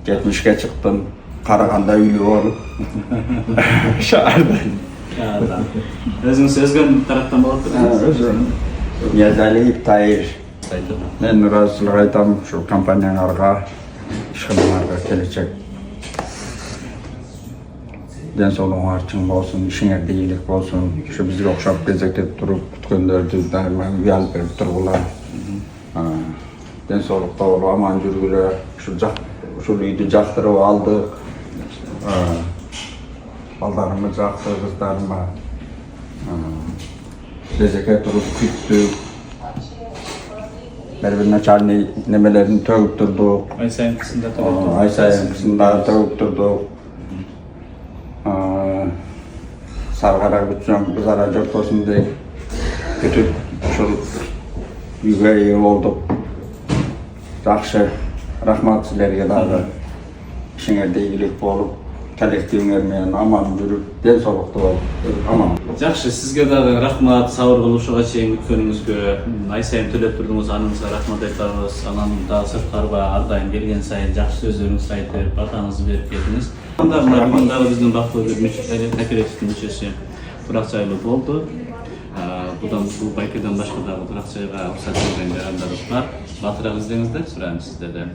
70'e çıktım. Karaganda üyü olup. Şaharda. Özünüz Özgün taraftan Ha, balıktınız. özüm. Niyazali Tahir. Ben razılık aytam şu kampanyalarga, işgülarga gelecek. Densoğluğun için olsun, işinerde iyilik olsun, şu bizge okşap gezekip durup kütkönlerdi daima uyal berip turgular. Densoğlukta olu aman жүрgülü, şu lüydü jaktırıp aldık. Baldarımı jaktı, kızlarıma. Gezeke durup küttük. Birbirine çarni nemelerini tövüp durduk. Ay sayın kısımda tabii. Ay sayın kısımda tövüp durduk. Sargara bütçem kızara jört olsun diye kütüp şol yüge iyi olduk. Жақсы, рахмат сіздерге дағы ішіңерде игілік болып, коллективіңер менен аман жүрүп, денсаулықты болып, аман. Жақсы, сізге дағы рахмат, сауыр қылушыға чейін күткөнүңүзгө ай сайын төлөп турдуңуз, аныңызга рахмат айтабыз. Анан дагы сырткарга ар дайым келген сайын жакшы сөздөрүңүздү айтып, батаңызды берип келдиңиз. Бүгүн дагы биздин бактылуу бир кооперативдин мүчөсү Турак Жайлуу болду. Budan bu baykadan başka da Turак Жайга уруксат берген жарандарыбыз бар. Батыраак издеңиздер, сурайм сиздерден.